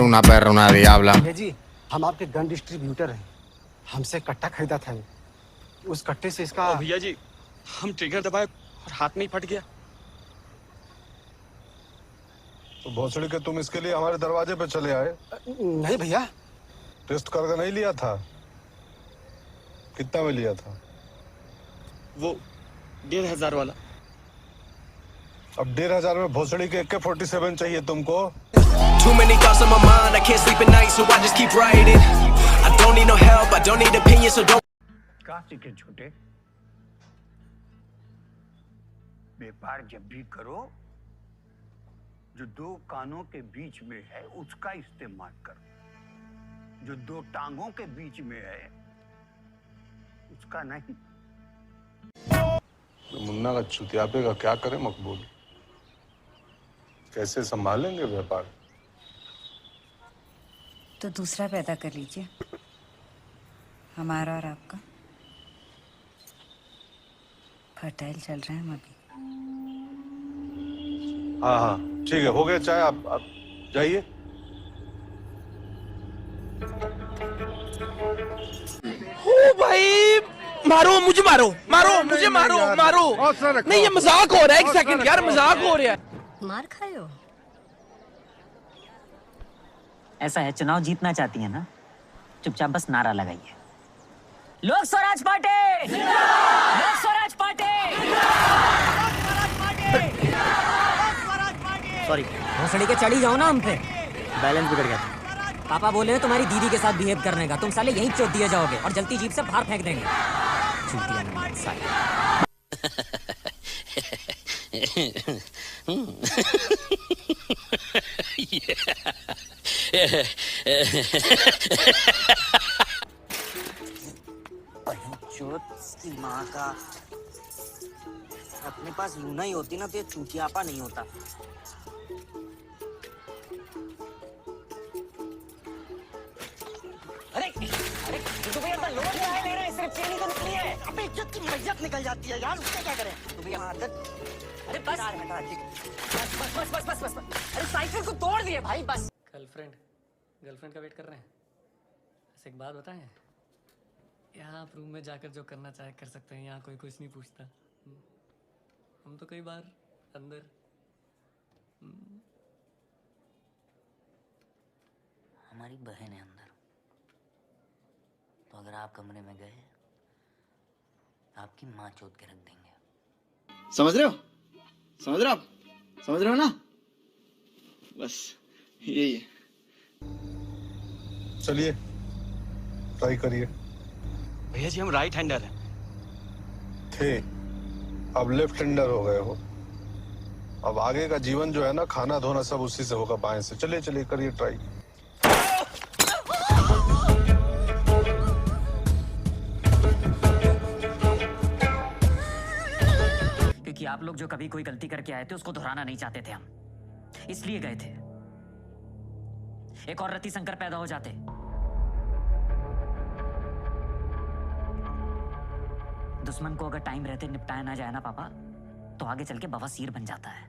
una perra, una diabla. भैया जी, हम आपके गन डिस्ट्रीब्यूटर हैं। हमसे कट्टा खरीदा था। उस कट्टे से इसका भैया जी, हम ट्रिगर दबाए और हाथ में ही फट गया। तो भोसड़ी के तुम इसके लिए हमारे दरवाजे पे चले आए? नहीं भैया, टेस्ट करके नहीं लिया था? कितना में लिया था? वो 1500 वाला। अब 1500 में भोसड़ी के AK-47 चाहिए तुमको? Too many thoughts on my mind, I can't sleep at night, so I just keep writing. I don't need no help, I don't need opinions, so don't. कहाँ सीखे छोटे? व्यापार जब भी करो, जो दो कानों के बीच में है उसका इस्तेमाल करो, जो दो टांगों के बीच में है उसका नहीं। तो मुन्ना का चुतियापे का क्या करे मकबूल? कैसे संभालेंगे व्यापार? तो दूसरा पैदा कर लीजिए, हमारा और आपका। फर्टाइल चल रहे हैं हम अभी। हाँ हाँ ठीक है, हो गया चाय। आप जाइए। ओ भाई, मारो मुझे, मारो मारो मुझे, मारो मारो। नहीं ये मजाक हो रहा है, एक सेकंड यार, मजाक हो रहा है। मार खाए हो? ऐसा है, चुनाव जीतना चाहती है ना, चुपचाप बस नारा लगाइए, लोक स्वराज पार्टी, लोक स्वराज पार्टी। सॉरी, भोसड़ी के चढ़ी जाओ ना हम पे, बैलेंस बिगड़ गया था। पापा बोले हैं तुम्हारी दीदी के साथ बिहेव करने का, तुम साले यहीं चोट दिए जाओगे और जलती जीप से बाहर फेंक देंगे। चूतिया साले। माँ का अपने पास लूना ही होती ना तो ये चूतियापा नहीं होता। अरे अरे तो भैया तो लोड क्या है मेरा, सिर्फ चेन ही तो निकली है। अबे इज्जत की मैयत निकल जाती है यार, उसका क्या करें? तो भैया आदत। अरे बस बस बस बस बस बस बस। अरे साइकिल को तोड़ दिए भाई, बस। गर्लफ्रेंड का वेट कर रहे हैं। ऐसे एक बात बताएं, यहाँ आप रूम में जाकर जो करना चाहे कर सकते हैं, यहाँ कोई कुछ नहीं पूछता। हम तो कई बार अंदर हमारी बहन है अंदर, तो अगर आप कमरे में गए आपकी माँ चोद के रख देंगे। समझ रहे हो? समझ रहे हो आप? समझ रहे हो ना? बस यही है। चलिए ट्राई करिए। भैया जी हम राइट हैंडर हैं। थे, अब लेफ्ट हैंडर हो गए हो। अब आगे का जीवन जो है ना, खाना धोना सब उसी से होगा, बाएं से। चलिए चलिए करिए ट्राई। क्योंकि आप लोग जो कभी कोई गलती करके आए थे उसको दोहराना नहीं चाहते थे हम, इसलिए गए थे। एक और रति शंकर पैदा हो जाते, दुश्मन को अगर टाइम रहते निपटाया ना जाए ना पापा, तो आगे चल के बवासीर बन जाता है।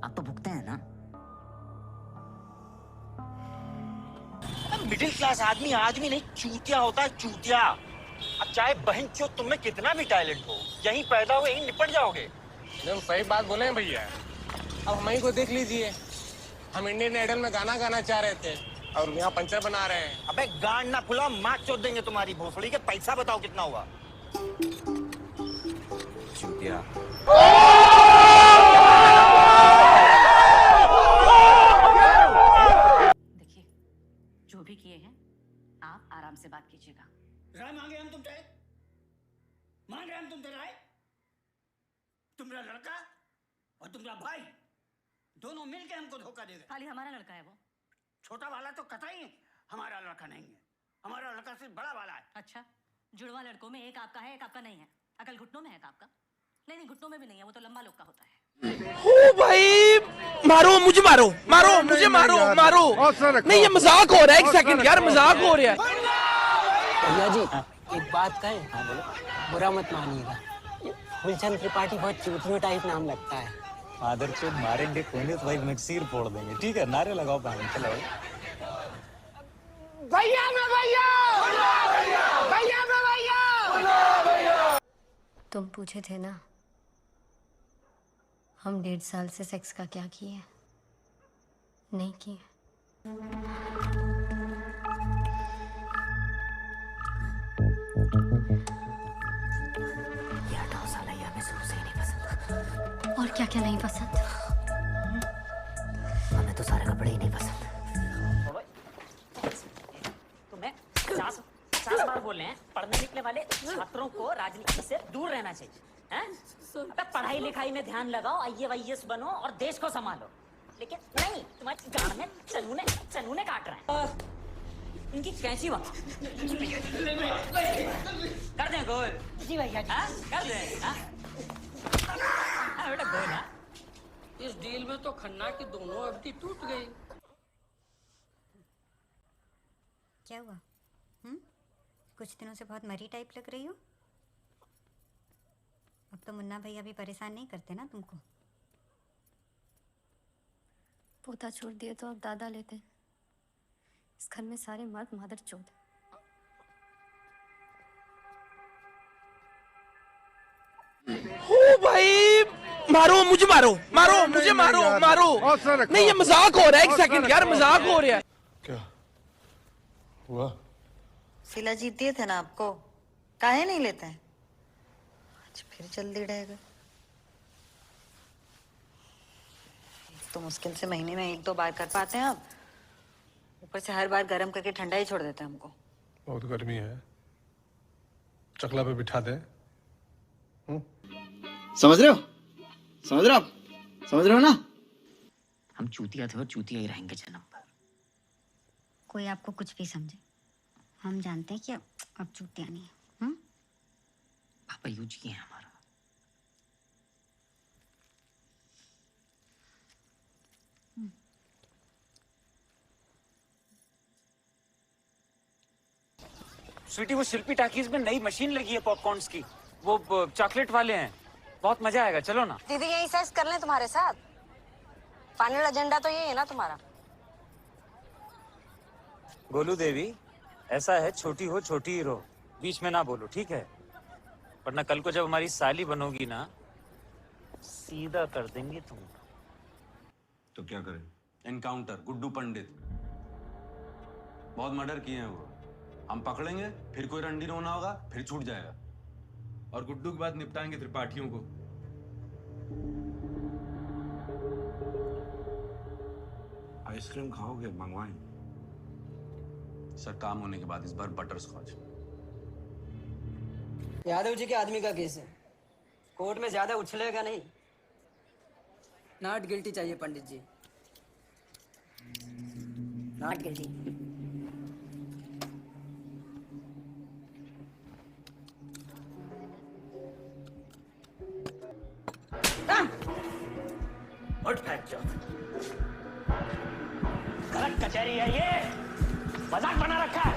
आप तो भुगते हैं ना। मिडिल क्लास आदमी आदमी नहीं चूतिया होता है, चूतिया। अब चाहे बहन चो तुम में कितना भी टैलेंट हो, यहीं पैदा हो यहीं निपट जाओगे। एकदम सही बात बोले हैं भैया। अब हमें को देख लीजिए, हम इंडियन आइडल में गाना गाना चाह रहे थे और यहाँ पंचर बना रहे हैं। अबे गांड ना फुलाओ, माँ चोद देंगे तुम्हारी भोसड़ी के। पैसा बताओ कितना हुआ? चूतिया। देखिए, जो भी किए हैं आप आराम से बात कीजिएगा। राय मांगे हम तुमसे, मान रहे हम तुमसे राय। तुम्हारा लड़का और तुम्हारा भाई दोनों मिलके हमको धोखा दे गए। खाली हमारा लड़का है वो? छोटा वाला तो कतई हमारा लड़का नहीं है, हमारा लड़का सिर्फ बड़ा वाला है। अच्छा, जुड़वा लड़कों में एक आपका है एक आपका नहीं है। अकल घुटनों में है एक आपका? नहीं, घुटनों में भी नहीं है, वो तो लंबा लोग का होता है। ओ भाई, मारो मुझे, मारो मारो मुझे, मारो मारो। नहीं ये मजाक हो रहा है, एक सेकंड यार, मजाक हो रहा है। भैया जी एक बात कहें, बुरा मत मानिएगा, फूलचंद त्रिपाठी बहुत चूतियों टाइप नाम लगता है मादरचोद मारेंगे कोने तो भाई नक्सीर फोड़ देंगे। ठीक है, नारे लगाओ बहन, चलो। भैया मैं भैया भैया मैं भैया। तुम पूछे थे ना हम 1.5 साल से सेक्स का क्या किए? नहीं किए। ये हटाओ साला, ये हमें शुरू से ही नहीं पसंद। और क्या क्या नहीं पसंद? हमें तो सारे कपड़े ही नहीं पसंद। तुम्हें 50 बार बोले हैं पढ़ने निकले वाले छात्रों को राजनीति से दूर रहना चाहिए हैं? अबे पढ़ाई लिखाई में ध्यान लगाओ, IAS बनो और देश को संभालो। लेकिन नहीं, तुम्हारी गांड में चनूने काट रहे हैं। इनकी कैसी बात कर दें गोल? जी भैया कर दें। बेटा गोल। इस डील में तो खन्ना की दोनों अवधि टूट गई। क्या हुआ? कुछ दिनों से बहुत मरी टाइप लग रही हो। अब तो मुन्ना भैया भी परेशान नहीं करते ना तुमको? पोता छोड़ दिए तो अब दादा लेते हैं। इस घर में सारे मर्द मादर चोद। ओ भाई, मारो मुझे, मारो मुझे, मारो। नहीं, ये मजाक हो रहा है। एक सेकंड यार, मजाक हो रहा है। क्या हुआ? सिला जीत दिए थे ना आपको, काहे नहीं लेते हैं? आज फिर जल्दी रहेगा। तो मुश्किल से महीने में 1-2 बार कर पाते हैं आप। ऊपर से हर बार गर्म करके ठंडा ही छोड़ देते हैं हमको। बहुत गर्मी है, चकला पे बिठा दे। समझ रहे हो? समझ रहे हो ना? हम चूतिया थे और चूतिया ही रहेंगे जन्म भर। कोई आपको कुछ भी समझे, हम जानते हैं कि अब चूतिया नहीं है। पापा यूज किए हैं हमारा। स्वीटी, वो शिल्पी टाकीज में नई मशीन लगी है पॉपकॉर्न्स की, वो चॉकलेट वाले हैं, बहुत मजा आएगा, चलो ना। दीदी यही सेक्स कर लें तुम्हारे साथ? फाइनल एजेंडा तो यही है ना तुम्हारा? गोलू देवी, ऐसा है, छोटी हो छोटी ही रहो, बीच में ना बोलो, ठीक है? वरना कल को जब हमारी साली बनोगी ना, सीधा कर देंगे तुम। तो क्या करें? एनकाउंटर, गुड्डू पंडित। बहुत मर्डर किए हैं वो। हम पकड़ेंगे, फिर कोई रंडी रोना होगा, फिर छूट जाएगा। और गुड्डू के बाद निपटाएंगे त्रिपाठियों को। आइसक्रीम खाओगे? मंगवाएं? सर, काम होने के बाद इस बार बटर स्कॉच। यादव जी के आदमी का केस है, कोर्ट में ज्यादा उछलेगा नहीं। नॉट गिल्टी चाहिए पंडित जी, नॉट गिल्टी। उठ फेंक चो, गलत कचहरी है ये, मजाक बना रखा है।